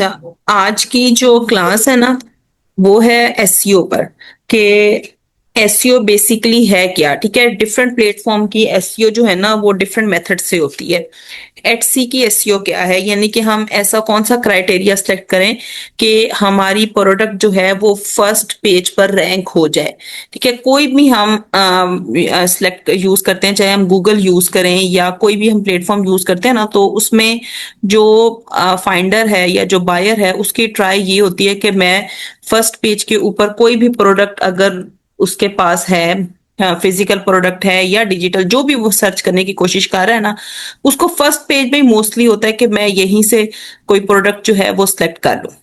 अच्छा, आज की जो क्लास है ना वो है एसईओ पर कि एसईओ बेसिकली है क्या। ठीक है, डिफरेंट प्लेटफॉर्म की एसईओ जो है ना वो डिफरेंट मेथड से होती है। एटसी की एसईओ क्या है, यानी कि हम ऐसा कौन सा क्राइटेरिया सेलेक्ट करें कि हमारी प्रोडक्ट जो है वो फर्स्ट पेज पर रैंक हो जाए। ठीक है, कोई भी हम सेलेक्ट यूज करते हैं, चाहे हम गूगल यूज करें या कोई भी हम प्लेटफॉर्म यूज करते हैं ना, तो उसमें जो फाइंडर है या जो बायर है उसकी ट्राई ये होती है कि मैं फर्स्ट पेज के ऊपर कोई भी प्रोडक्ट अगर उसके पास है, फिजिकल प्रोडक्ट है या डिजिटल, जो भी वो सर्च करने की कोशिश कर रहा है ना, उसको फर्स्ट पेज में मोस्टली होता है कि मैं यहीं से कोई प्रोडक्ट जो है वो सिलेक्ट कर लूं।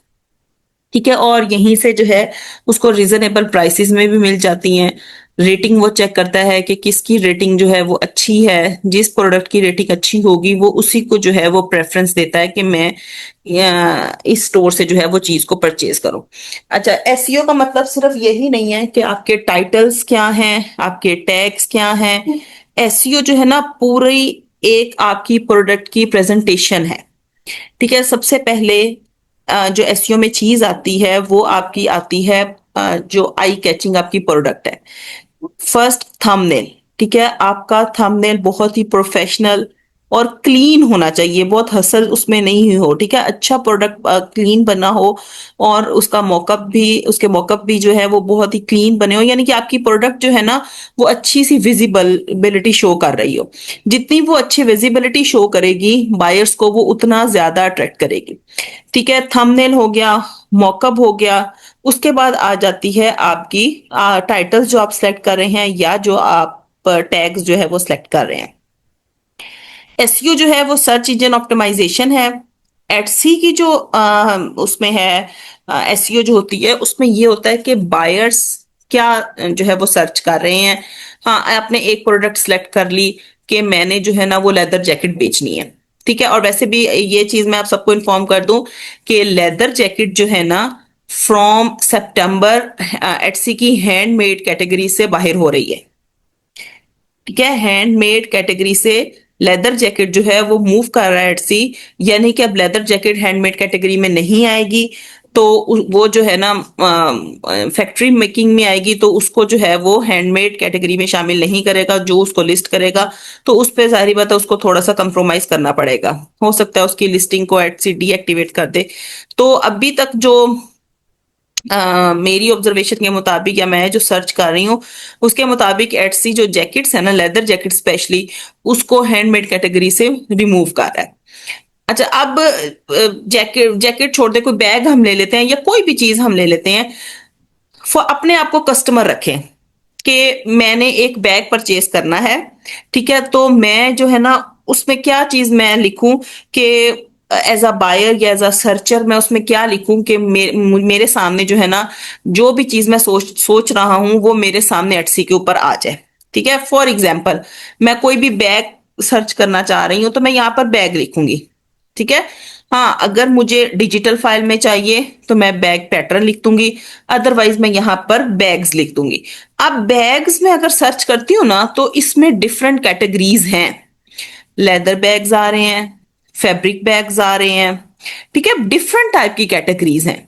ठीक है, और यहीं से जो है उसको रीजनेबल प्राइसेस में भी मिल जाती हैं। रेटिंग वो चेक करता है कि किसकी रेटिंग जो है वो अच्छी है। जिस प्रोडक्ट की रेटिंग अच्छी होगी वो उसी को जो है वो प्रेफरेंस देता है कि मैं इस स्टोर से जो है वो चीज को परचेज करूं। अच्छा, एसईओ का मतलब सिर्फ यही नहीं है कि आपके टाइटल्स क्या हैं, आपके टैग्स क्या हैं। एसईओ जो है ना पूरी एक आपकी प्रोडक्ट की प्रेजेंटेशन है। ठीक है, सबसे पहले जो एसईओ में चीज आती है वो आपकी आती है, जो आई कैचिंग आपकी प्रोडक्ट है। First, thumbnail. ठीक है, आपका थंबनेल बहुत ही प्रोफेशनल और क्लीन होना चाहिए, बहुत हसल उसमें नहीं हो। ठीक है, अच्छा प्रोडक्ट क्लीन बना हो और उसका मॉकअप भी, उसके मॉकअप भी जो है वो बहुत ही क्लीन बने हो, यानी कि आपकी प्रोडक्ट जो है ना वो अच्छी सी विजिबिलिटी शो कर रही हो। जितनी वो अच्छी विजिबिलिटी शो करेगी बायर्स को, वो उतना ज्यादा अट्रैक्ट करेगी। ठीक है, थंबनेल हो गया, मॉकअप हो गया। उसके बाद आ जाती है आपकी टाइटल्स जो आप सेलेक्ट कर रहे हैं या जो आप टैग्स जो है वो सिलेक्ट कर रहे हैं। एसईओ जो है वो सर्च इंजन ऑप्टिमाइजेशन है। एटसी की जो उसमें है एसईओ जो होती है उसमें ये होता है कि बायर्स क्या जो है वो सर्च कर रहे हैं। हाँ, आपने एक प्रोडक्ट सेलेक्ट कर ली कि मैंने जो है ना वो लेदर जैकेट बेचनी है। ठीक है, और वैसे भी ये चीज मैं आप सबको इन्फॉर्म कर दूं कि लेदर जैकेट जो है ना फ्रॉम सितंबर एटसी की हैंडमेड कैटेगरी से बाहर हो रही है। ठीक है, हैंडमेड कैटेगरी से लेदर जैकेट जो है वो मूव कर रहा है एटसी, यानी कि अब लेदर जैकेट हैंडमेड कैटेगरी में नहीं आएगी। तो वो जो है ना फैक्ट्री मेकिंग में आएगी, तो उसको जो है वो हैंडमेड कैटेगरी में शामिल नहीं करेगा। जो उसको लिस्ट करेगा तो उस पे जाहिर बात है उसको थोड़ा सा कंप्रोमाइज करना पड़ेगा। हो सकता है उसकी लिस्टिंग को एटसी डीएक्टिवेट कर दे। तो अभी तक जो मेरी ऑब्जर्वेशन के मुताबिक या मैं जो सर्च कर रही हूँ उसके मुताबिक एटसी जो जैकेट्स है ना, लेदर जैकेट स्पेशली, उसको हैंडमेड कैटेगरी से रिमूव कर रहा है। अच्छा, अब जैकेट जैकेट छोड़ दे, कोई बैग हम ले लेते हैं या कोई भी चीज हम ले लेते हैं। अपने आप को कस्टमर रखें कि मैंने एक बैग परचेज करना है। ठीक है, तो मैं जो है ना उसमें क्या चीज मैं लिखूं कि एज अ बायर या एज अ सर्चर मैं उसमें क्या लिखूं कि मेरे सामने जो है ना जो भी चीज मैं सोच सोच रहा हूं वो मेरे सामने एटसी के ऊपर आ जाए। ठीक है, फॉर एग्जाम्पल मैं कोई भी बैग सर्च करना चाह रही हूँ तो मैं यहाँ पर बैग लिखूंगी। ठीक है, हाँ, अगर मुझे डिजिटल फाइल में चाहिए तो मैं बैग पैटर्न लिख दूंगी, अदरवाइज मैं यहाँ पर बैग्स लिख दूंगी। अब बैग्स में अगर सर्च करती हूँ ना तो इसमें डिफरेंट कैटेगरीज हैं। लेदर बैग्स आ रहे हैं, फैब्रिक बैग्स आ रहे हैं। ठीक है, डिफरेंट टाइप की कैटेगरीज हैं।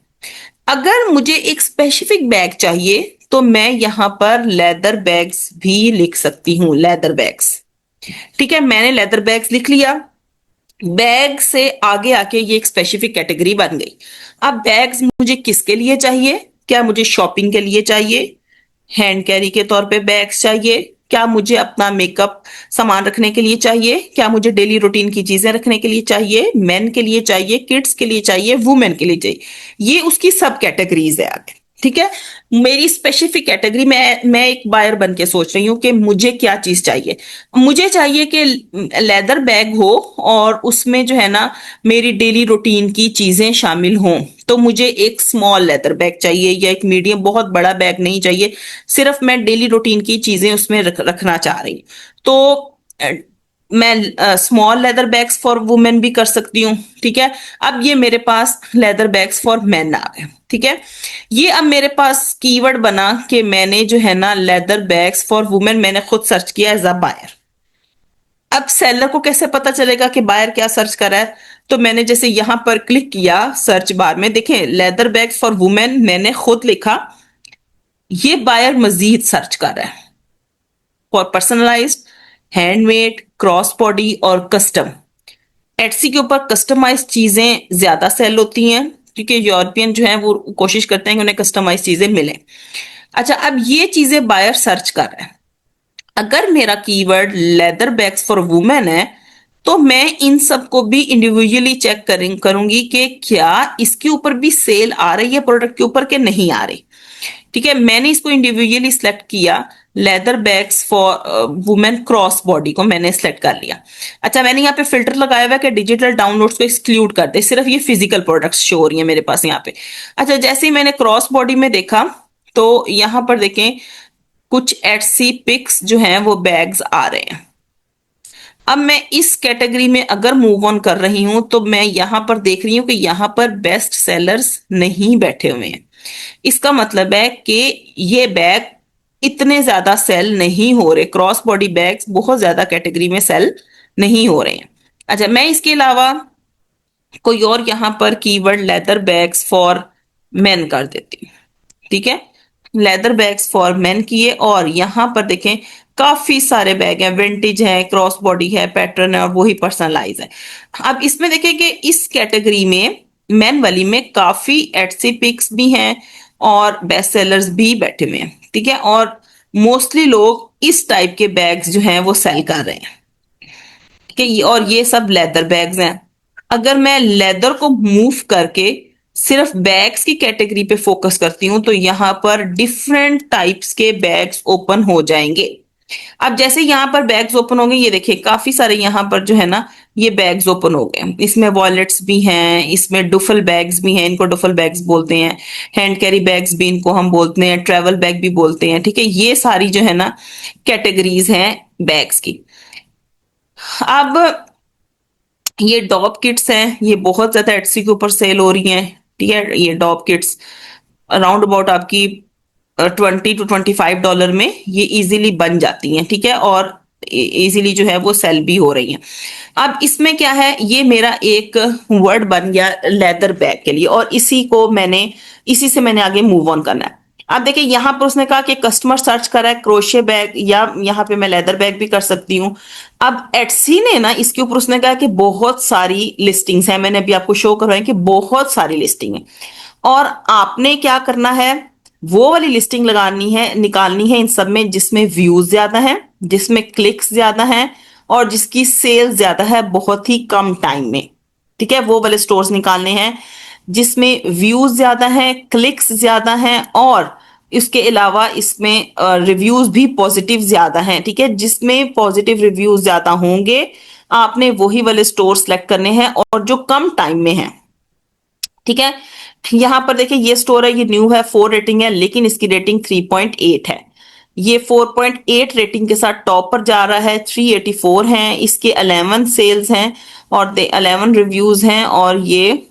अगर मुझे एक स्पेसिफिक बैग चाहिए तो मैं यहाँ पर लेदर बैग्स भी लिख सकती हूँ, लेदर बैग्स। ठीक है, मैंने लेदर बैग्स लिख लिया। बैग से आगे आके ये एक स्पेसिफिक कैटेगरी बन गई। अब बैग्स मुझे किसके लिए चाहिए? क्या मुझे शॉपिंग के लिए चाहिए? हैंड कैरी के तौर पे बैग्स चाहिए? क्या मुझे अपना मेकअप सामान रखने के लिए चाहिए? क्या मुझे डेली रूटीन की चीजें रखने के लिए चाहिए? मेन के लिए चाहिए, किड्स के लिए चाहिए, वुमेन के लिए चाहिए? ये उसकी सब कैटेगरीज है आगे। ठीक है, मेरी स्पेसिफिक कैटेगरी में मैं एक बायर बन के सोच रही हूँ कि मुझे क्या चीज चाहिए। मुझे चाहिए कि लेदर बैग हो और उसमें जो है ना मेरी डेली रूटीन की चीजें शामिल हों। तो मुझे एक स्मॉल लेदर बैग चाहिए या एक मीडियम, बहुत बड़ा बैग नहीं चाहिए। सिर्फ मैं डेली रूटीन की चीजें उसमें रखना चाह रही हूँ। तो मैं small leather bags for women भी कर सकती हूँ। ठीक है, अब ये मेरे पास लेदर बैग्स फॉर मेन आ गए। ठीक है, ये अब मेरे पास कीवर्ड बना कि मैंने जो है ना लेदर बैग्स फॉर वुमेन मैंने खुद सर्च किया एज अ बायर। अब सेलर को कैसे पता चलेगा कि बायर क्या सर्च कर रहा है? तो मैंने जैसे यहां पर क्लिक किया सर्च बार में, देखें लेदर बैग्स फॉर वुमेन मैंने खुद लिखा, ये बायर मजीद सर्च कर रहा है for personalised, handmade, cross body और कस्टम। एटसी के ऊपर कस्टमाइज चीजें ज्यादा सेल होती हैं क्योंकि यूरोपियन जो है वो कोशिश करते हैं कि उन्हें कस्टमाइज चीजें मिले। अच्छा, अब ये चीजें बायर सर्च कर रहे हैं। अगर मेरा keyword leather bags for women है तो मैं इन सबको भी इंडिविजुअली चेक करूंगी कि क्या इसके ऊपर भी सेल आ रही है प्रोडक्ट के ऊपर के नहीं आ रही। ठीक है, मैंने इसको इंडिविजुअली सिलेक्ट किया, leather bags for women cross body को मैंने सिलेक्ट कर लिया। अच्छा, मैंने यहाँ पे फिल्टर लगाया हुआ है कि डिजिटल डाउनलोड्स को एक्सक्लूड कर दे, सिर्फ ये फिजिकल प्रोडक्ट्स शो हो रही है मेरे पास यहाँ पे। अच्छा, जैसे ही मैंने क्रॉस बॉडी में देखा तो यहाँ पर देखें कुछ एटसी पिक्स जो हैं वो बैग्स आ रहे हैं। अब मैं इस कैटेगरी में अगर मूव ऑन कर रही हूं तो मैं यहां पर देख रही हूं कि यहां पर बेस्ट सेलर्स नहीं बैठे हुए हैं। इसका मतलब है कि ये बैग इतने ज्यादा सेल नहीं हो रहे, क्रॉस बॉडी बैग्स बहुत ज्यादा कैटेगरी में सेल नहीं हो रहे हैं। अच्छा, मैं इसके अलावा कोई और यहां पर keyword leather bags for main कर देती हूँ। ठीक है, लेदर बैग्स फॉर मेन किए और यहां पर देखें काफी सारे बैग हैं, विंटेज है, क्रॉस बॉडी है, पैटर्न है और वही पर्सनलाइज है। अब इसमें देखें कि इस कैटेगरी में मेन वाली में काफी एटसी पिक्स भी हैं और बेस्ट सेलर्स भी बैठे हुए हैं। ठीक है, और मोस्टली लोग इस टाइप के बैग्स जो हैं वो सेल कर रहे हैं कि, और ये सब लेदर बैग्स हैं। अगर मैं लेदर को मूव करके सिर्फ बैग्स की कैटेगरी पे फोकस करती हूं तो यहां पर डिफरेंट टाइप्स के बैग्स ओपन हो जाएंगे। अब जैसे यहाँ पर बैग्स ओपन होंगे, ये देखिए काफी सारे यहाँ पर जो है ना ये बैग्स ओपन हो गए। इसमें वॉलेट्स भी हैं, इसमें डुफल बैग्स भी हैं, इनको डुफल बैग्स बोलते हैं, हैंड कैरी बैग्स भी इनको हम बोलते हैं, ट्रेवल बैग भी बोलते हैं। ठीक है, ये सारी जो है ना कैटेगरीज हैं बैग्स की। अब ये डॉप किट्स हैं, ये बहुत ज्यादा एटसी के ऊपर सेल हो रही हैं। ठीक है, ये डॉप किट्स अराउंड अबाउट आपकी $20 to $25 में ये इजीली बन जाती हैं। ठीक है, और इजीली जो है वो सेल भी हो रही हैं। अब इसमें क्या है, ये मेरा एक वर्ड बन गया लेदर बैग के लिए और इसी से मैंने आगे मूव ऑन करना है। अब देखिए यहाँ पर उसने कहा कि कस्टमर सर्च कर रहा है क्रोशे बैग, या यहाँ पे मैं लेदर बैग भी कर सकती हूँ। अब एटसी ने ना इसके ऊपर उसने कहा कि बहुत सारी लिस्टिंग्स हैं, मैंने अभी आपको शो करवाई कि बहुत सारी लिस्टिंग है और आपने क्या करना है, वो वाली लिस्टिंग लगानी है, निकालनी है इन सब में जिसमें व्यूज ज्यादा है, जिसमें क्लिक्स ज्यादा है और जिसकी सेल ज्यादा है बहुत ही कम टाइम में। ठीक है, वो वाले स्टोर्स निकालने हैं जिसमें व्यूज ज्यादा है, क्लिक्स ज्यादा हैं और इसके अलावा इसमें रिव्यूज भी पॉजिटिव ज्यादा हैं। ठीक है, जिसमें पॉजिटिव रिव्यूज ज्यादा होंगे आपने वही वाले स्टोर सेलेक्ट करने हैं और जो कम टाइम में है। ठीक है, यहां पर देखिए ये स्टोर है, ये न्यू है, 4 रेटिंग है लेकिन इसकी रेटिंग 3.8 है। ये 4.8 रेटिंग के साथ टॉप पर जा रहा है, 384 हैं, इसके 11 सेल्स हैं और 11 रिव्यूज हैं और ये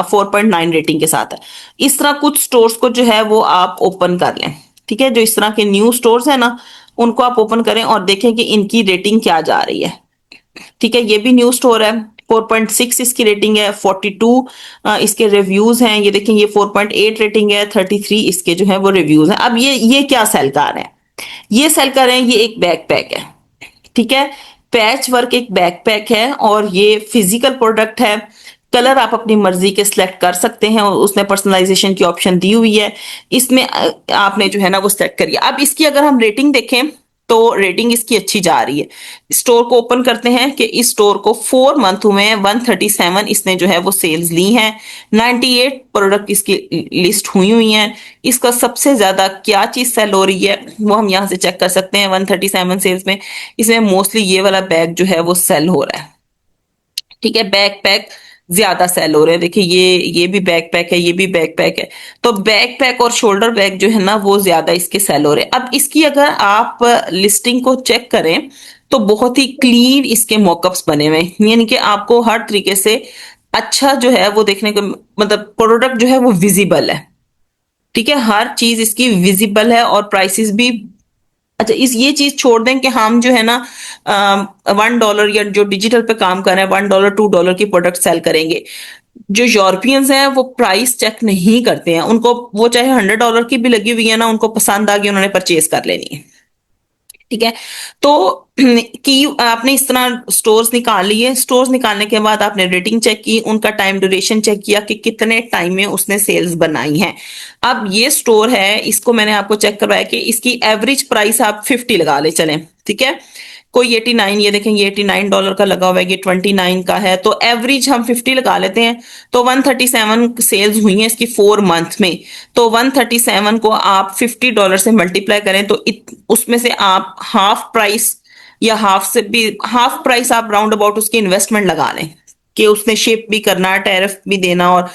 4.9 रेटिंग के साथ है। इस तरह कुछ स्टोर्स को जो है वो आप ओपन कर लें। ठीक है, जो इस तरह के न्यू स्टोर्स है ना उनको आप ओपन करें और देखें कि इनकी रेटिंग क्या जा रही है। ठीक है, ये भी न्यू स्टोर है, 4.6 इसकी रेटिंग है, 42 इसके रिव्यूज हैं। ये देखें ये 4.8 रेटिंग है, 33 इसके जो है वो रिव्यूज हैं। अब ये क्या सेल कर रहे हैं, ये सेल कर रहे हैं, ये एक बैकपैक है। ठीक है, पैच वर्क एक बैकपैक है और ये फिजिकल प्रोडक्ट है। कलर आप अपनी मर्जी के सिलेक्ट कर सकते हैं और उसने पर्सनलाइजेशन की ऑप्शन दी हुई है, इसमें आपने जो है ना वो सेलेक्ट करिए। अब इसकी अगर हम रेटिंग देखें तो रेटिंग इसकी अच्छी जा रही है। स्टोर को ओपन करते हैं कि इस स्टोर को 4 मंथ हुए हैं, 137 इसने जो है वो सेल्स ली हैं, 98 प्रोडक्ट इसकी लिस्ट हुई हुई हैं। इसका सबसे ज्यादा क्या चीज सेल हो रही है वो हम यहाँ से चेक कर सकते हैं। 137 सेल्स में इसमें मोस्टली ये वाला बैग जो है वो सेल हो रहा है। ठीक है, बैकपैक ज्यादा सेल हो रहे हैं, देखिए ये भी बैकपैक है, ये भी बैकपैक है, तो बैकपैक और शोल्डर बैग जो है ना वो ज्यादा इसके सेल हो रहे हैं। अब इसकी अगर आप लिस्टिंग को चेक करें तो बहुत ही क्लीन इसके मॉकअप्स बने हुए हैं, यानी कि आपको हर तरीके से अच्छा जो है वो देखने को, मतलब प्रोडक्ट जो है वो विजिबल है। ठीक है, हर चीज इसकी विजिबल है और प्राइसेस भी अच्छा, इस ये चीज छोड़ दें कि हम जो है ना $1 या जो डिजिटल पे काम कर रहे हैं $1 $2 की प्रोडक्ट सेल करेंगे। जो यूरोपियंस हैं वो प्राइस चेक नहीं करते हैं, उनको वो चाहे $100 की भी लगी हुई है ना, उनको पसंद आ गई, उन्होंने परचेज कर लेनी है। ठीक है। तो कि आपने इस तरह स्टोर्स निकाल लिए, स्टोर्स निकालने के बाद आपने रेटिंग चेक की, उनका टाइम ड्यूरेशन चेक किया कि कितने टाइम में उसने सेल्स बनाई हैं। अब ये स्टोर है, इसको मैंने आपको चेक करवाया कि इसकी एवरेज प्राइस आप 50 लगा ले चलें। ठीक है। कोई 89, ये देखें ये $89 का लगा हुआ है, ये 29 का है, तो एवरेज हम 50 लगा लेते हैं। तो 137 सेल्स हुई हैं इसकी 4 मंथ में। तो 137 को आप $50 से मल्टीप्लाई करें तो उसमें से आप हाफ प्राइस या हाफ से भी हाफ प्राइस आप राउंड अबाउट उसकी इन्वेस्टमेंट लगा लें कि उसने शिप भी करना, टैरिफ भी देना और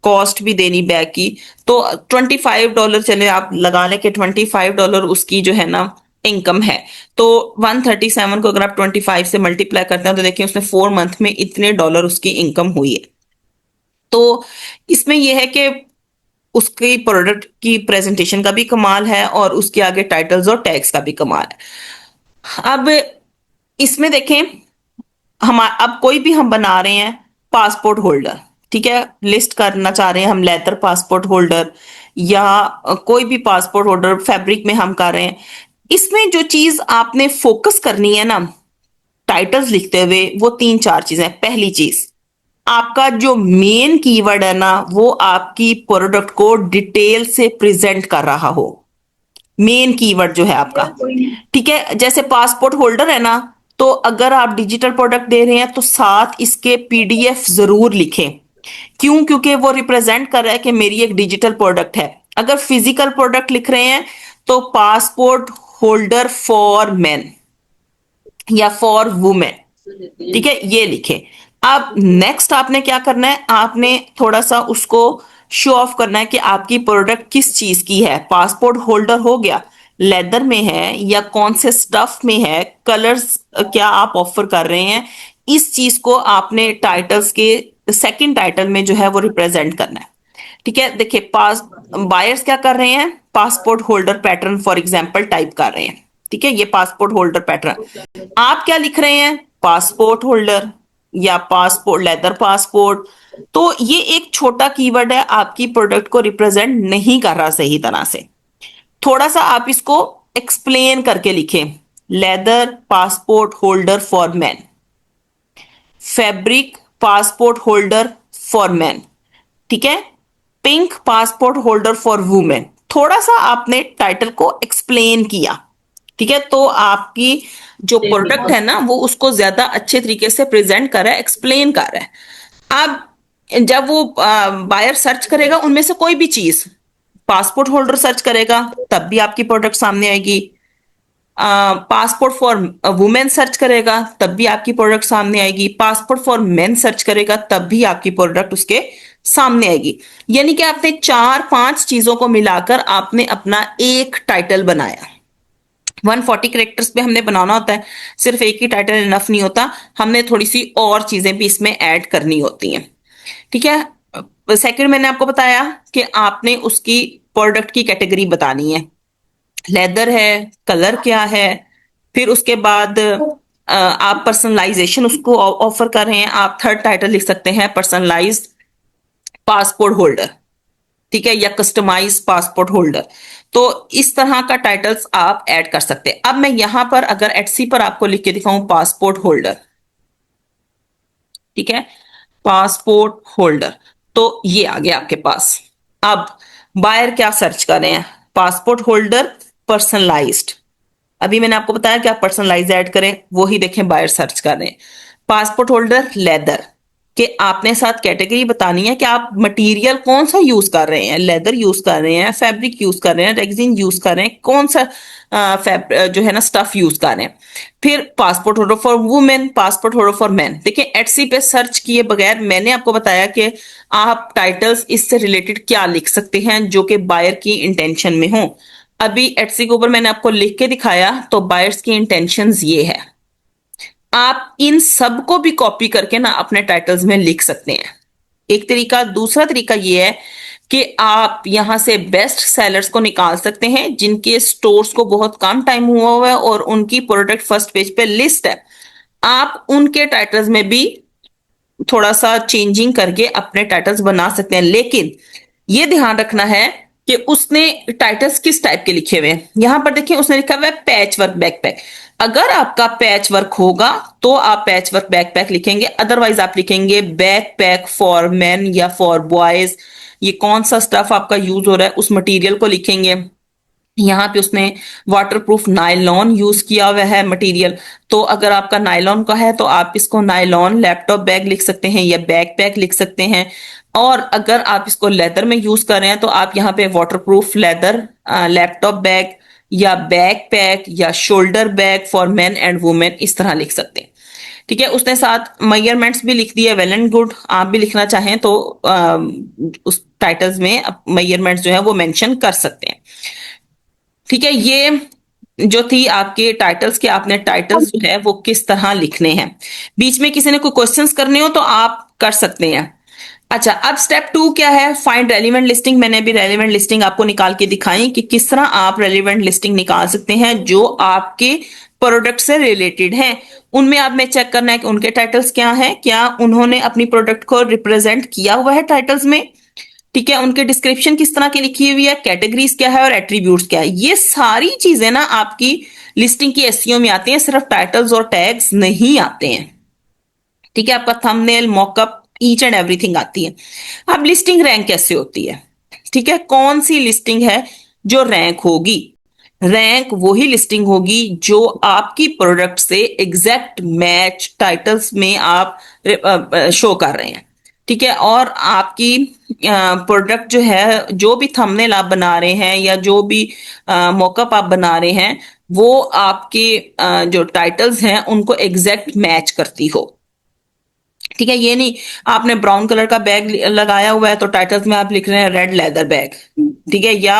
कॉस्ट भी देनी बैग की। तो $25 चले आप लगा लें कि $25 उसकी जो है ना इनकम है। तो 137 को अगर आप 25 से मल्टीप्लाई करते हैं तो देखिए उसने 4 मंथ में इतने डॉलर उसकी इनकम हुई है। तो इसमें यह है कि उसकी प्रोडक्ट की प्रेजेंटेशन का भी कमाल है और उसके आगे टाइटल्स और टैग्स का भी कमाल है। अब इसमें देखें, हम अब कोई भी हम बना रहे हैं पासपोर्ट होल्डर, ठीक है, लिस्ट करना चाह रहे हैं हम लेदर पासपोर्ट होल्डर या कोई भी पासपोर्ट होल्डर फैब्रिक में हम कर रहे हैं। इसमें जो चीज आपने फोकस करनी है ना टाइटल्स लिखते हुए, वो 3 4 चीजें। पहली चीज, आपका जो मेन कीवर्ड है ना वो आपकी प्रोडक्ट को डिटेल से प्रेजेंट कर रहा हो। मेन कीवर्ड जो है आपका, ठीक है, जैसे पासपोर्ट होल्डर है ना, तो अगर आप डिजिटल प्रोडक्ट दे रहे हैं तो साथ इसके पीडीएफ जरूर लिखें। क्यों? क्योंकि वो रिप्रेजेंट कर रहा है कि मेरी एक डिजिटल प्रोडक्ट है। अगर फिजिकल प्रोडक्ट लिख रहे हैं तो पासपोर्ट होल्डर फॉर मेन या फॉर वुमेन, ठीक है, ये लिखें। अब नेक्स्ट आपने क्या करना है, आपने थोड़ा सा उसको शो ऑफ करना है कि आपकी प्रोडक्ट किस चीज की है। पासपोर्ट होल्डर हो गया, लेदर में है या कौन से स्टफ में है, कलर्स क्या आप ऑफर कर रहे हैं, इस चीज को आपने टाइटल्स के सेकंड टाइटल में जो है वो रिप्रेजेंट करना है। ठीक है। देखिए पास बायर्स क्या कर रहे हैं, passport holder pattern for example type कर रहे हैं। ठीक है, ये पासपोर्ट होल्डर पैटर्न। आप क्या लिख रहे हैं, पासपोर्ट होल्डर या पासपोर्ट लेदर पासपोर्ट। तो ये एक छोटा कीवर्ड है, आपकी प्रोडक्ट को रिप्रेजेंट नहीं कर रहा सही तरह से। थोड़ा सा आप इसको एक्सप्लेन करके लिखें। Leather passport holder for man, fabric passport holder for man, ठीक है, pink passport holder for women. थोड़ा सा आपने टाइटल को एक्सप्लेन किया, ठीक है, तो आपकी जो प्रोडक्ट है ना वो उसको ज्यादा अच्छे तरीके से प्रेजेंट कर रहा है, एक्सप्लेन कर रहा है। अब जब वो बायर सर्च करेगा उनमें से कोई भी चीज, पासपोर्ट होल्डर सर्च करेगा तब भी आपकी प्रोडक्ट सामने आएगी, पासपोर्ट फॉर वुमेन सर्च करेगा तब भी आपकी प्रोडक्ट सामने आएगी, पासपोर्ट फॉर मेन सर्च करेगा तब भी आपकी प्रोडक्ट उसके सामने आएगी। यानी कि आपने 4 5 चीजों को मिलाकर आपने अपना एक टाइटल बनाया। 140 कैरेक्टर्स पे हमने बनाना होता है, सिर्फ एक ही टाइटल इनफ नहीं होता, हमने थोड़ी सी और चीजें भी इसमें ऐड करनी होती हैं। ठीक है। सेकंड मैंने आपको बताया कि आपने उसकी प्रोडक्ट की कैटेगरी बतानी है, लेदर है, कलर क्या है, फिर उसके बाद आप पर्सनलाइजेशन उसको ऑफर कर रहे हैं, आप थर्ड टाइटल लिख सकते हैं पर्सनलाइज्ड पासपोर्ट होल्डर, ठीक है, या कस्टमाइज पासपोर्ट होल्डर। तो इस तरह का टाइटल्स आप ऐड कर सकते हैं। अब मैं यहां पर अगर एटसी पर आपको लिख के दिखाऊं पासपोर्ट होल्डर, ठीक है, पासपोर्ट होल्डर, तो ये आ गया आपके पास। अब बायर क्या सर्च कर रहे हैं, पासपोर्ट होल्डर पर्सनलाइज्ड। अभी मैंने आपको बताया कि आप पर्सनलाइज ऐड करें, वो ही देखें बायर सर्च कर रहे हैं। पासपोर्ट होल्डर लेदर कि आपने साथ कैटेगरी बतानी है कि आप मटेरियल कौन सा यूज कर रहे हैं, लेदर यूज कर रहे हैं, फैब्रिक यूज कर रहे हैं, रेक्सिन यूज कर रहे हैं, कौन सा जो है ना स्टफ यूज कर रहे हैं। फिर passport holder for women, passport holder for man. देखिए एटसी पे सर्च किए बगैर मैंने आपको बताया कि आप टाइटल्स इससे रिलेटेड क्या लिख सकते हैं जो कि बायर की इंटेंशन में हो। अभी एटसी के ऊपर मैंने आपको लिख के दिखाया, तो बायर्स की इंटेंशंस ये है। आप इन सब को भी कॉपी करके ना अपने टाइटल्स में लिख सकते हैं, एक तरीका। दूसरा तरीका ये है कि आप यहां से बेस्ट सेलर्स को निकाल सकते हैं जिनके स्टोर्स को बहुत कम टाइम हुआ है और उनकी प्रोडक्ट फर्स्ट पेज पे लिस्ट है। आप उनके टाइटल्स में भी थोड़ा सा चेंजिंग करके अपने टाइटल्स बना सकते हैं, लेकिन ये ध्यान रखना है कि उसने टाइटल्स किस टाइप के लिखे हुए हैं। यहां पर देखिए उसने लिखा हुआ है पैच वर्क बैकपैक। अगर आपका पैच वर्क होगा तो आप पैच वर्क बैकपैक लिखेंगे, अदरवाइज आप लिखेंगे बैकपैक फॉर मेन या फॉर बॉयज। ये कौन सा स्टफ आपका यूज हो रहा है उस मटेरियल को लिखेंगे। यहाँ पे उसने वाटरप्रूफ नायलॉन यूज किया हुआ है मटेरियल, तो अगर आपका नायलॉन का है तो आप इसको नायलॉन लैपटॉप बैग लिख सकते हैं या बैकपैक लिख सकते हैं। और अगर आप इसको लेदर में यूज कर रहे हैं तो आप यहाँ पे वाटरप्रूफ लेदर लैपटॉप बैग या बैकपैक या shoulder bag for main and women इस तरह लिख सकते हैं। ठीक है, उसने साथ मेजरमेंट्स भी लिख दिए, वेल एंड गुड। आप भी लिखना चाहें तो उस टाइटल्स में मेजरमेंट्स जो है वो मेंशन कर सकते हैं। ठीक है, ये जो थी आपके टाइटल्स के, आपने टाइटल्स जो है वो किस तरह लिखने हैं। बीच में किसी ने कोई क्वेश्चंस करने हो तो आप कर सकते हैं। अच्छा, अब स्टेप 2 क्या है, फाइंड रेलिवेंट लिस्टिंग। मैंने अभी रेलिवेंट लिस्टिंग आपको निकाल के दिखाई कि किस तरह आप रेलिवेंट लिस्टिंग निकाल सकते हैं जो आपके प्रोडक्ट से रिलेटेड हैं। उनमें आपने चेक करना है कि उनके टाइटल्स क्या हैं, क्या उन्होंने अपनी प्रोडक्ट को रिप्रेजेंट किया हुआ है टाइटल्स में। ठीक है, उनके डिस्क्रिप्शन किस तरह की लिखी हुई है, कैटेगरीज क्या है और एट्रीब्यूट्स क्या है। ये सारी चीजें ना आपकी लिस्टिंग की एसईओ में आती हैं, सिर्फ टाइटल्स और टैग्स नहीं आते हैं। ठीक है, आपका thumbnail, mock-up, each and everything आती है। अब लिस्टिंग रैंक कैसे होती है। ठीक है, कौन सी लिस्टिंग है जो रैंक होगी। रैंक वही लिस्टिंग होगी जो आपकी प्रोडक्ट से एग्जैक्ट मैच टाइटल्स में आप शो कर रहे हैं। ठीक है, और आपकी प्रोडक्ट जो है, जो भी थंबनेल आप बना रहे हैं या जो भी मॉकअप आप बना रहे हैं, वो आपके जो टाइटल्स हैं उनको एग्जैक्ट मैच करती हो। ठीक है, ये नहीं आपने ब्राउन कलर का बैग लगाया हुआ है तो टाइटल्स में आप लिख रहे हैं रेड लेदर बैग। ठीक है, या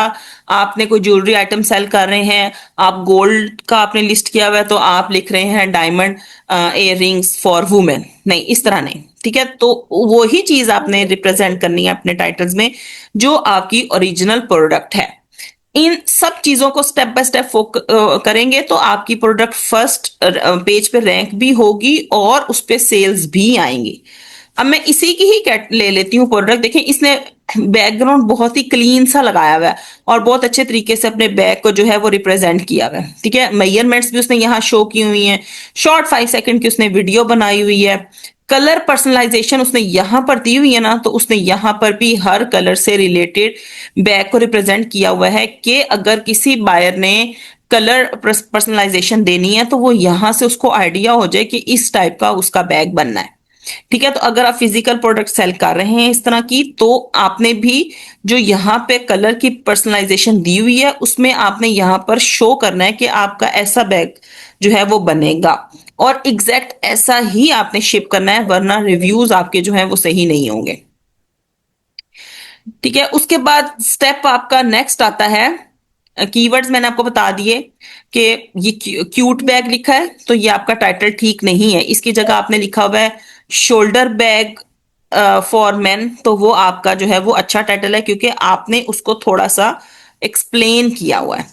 आपने कोई ज्वेलरी आइटम सेल कर रहे हैं, आप गोल्ड का आपने लिस्ट किया हुआ है तो आप लिख रहे हैं diamond ear rings for women. नहीं, इस तरह नहीं। ठीक है, तो वही चीज आपने रिप्रेजेंट करनी है अपने टाइटल्स में जो आपकी ओरिजिनल प्रोडक्ट है। इन सब चीजों को स्टेप बाय स्टेप करेंगे तो आपकी प्रोडक्ट फर्स्ट पेज पे रैंक भी होगी और उस पे सेल्स भी आएंगी। अब मैं इसी की ही ले लेती हूँ प्रोडक्ट। देखें, इसने बैकग्राउंड बहुत ही क्लीन सा लगाया हुआ है और बहुत अच्छे तरीके से अपने बैग को जो है वो रिप्रेजेंट किया हुआ है। ठीक है, मेजरमेंट्स भी उसने यहाँ शो की हुई हैं, शॉर्ट 5 सेकंड की उसने वीडियो बनाई हुई है। कलर पर्सनलाइजेशन उसने यहां पर दी हुई है ना, तो उसने यहां पर भी हर कलर से रिलेटेड बैग को रिप्रेजेंट किया हुआ है कि अगर किसी बायर ने कलर पर्सनलाइजेशन देनी है तो वो यहां से उसको आइडिया हो जाए कि इस टाइप का उसका बैग बनना है। ठीक है, तो अगर आप फिजिकल प्रोडक्ट सेल कर रहे हैं इस तरह की, तो आपने भी जो यहाँ पे कलर की पर्सनलाइजेशन दी हुई है उसमें आपने यहाँ पर शो करना है कि आपका ऐसा बैग जो है वो बनेगा और एग्जैक्ट ऐसा ही आपने शिप करना है, वरना रिव्यूज आपके जो है वो सही नहीं होंगे। ठीक है, उसके बाद स्टेप आपका नेक्स्ट आता है, कीवर्ड्स मैंने आपको बता दिए कि ये क्यूट बैग लिखा है तो ये आपका टाइटल ठीक नहीं है। इसकी जगह आपने लिखा हुआ है शोल्डर बैग फॉर मेन, तो वो आपका जो है वो अच्छा टाइटल है क्योंकि आपने उसको थोड़ा सा एक्सप्लेन किया हुआ है।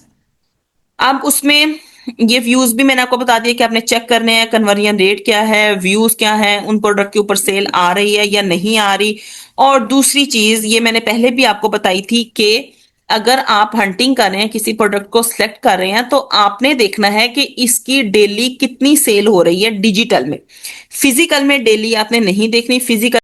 अब उसमें ये व्यूज भी मैंने आपको बता दिया कि आपने चेक करने हैं कन्वर्जन रेट क्या है, व्यूज क्या है, उन प्रोडक्ट के ऊपर सेल आ रही है या नहीं आ रही। और दूसरी चीज ये मैंने पहले भी आपको बताई थी कि अगर आप हंटिंग कर रहे हैं, किसी प्रोडक्ट को सिलेक्ट कर रहे हैं, तो आपने देखना है कि इसकी डेली कितनी सेल हो रही है डिजिटल में। फिजिकल में डेली आपने नहीं देखनी। फिजिकल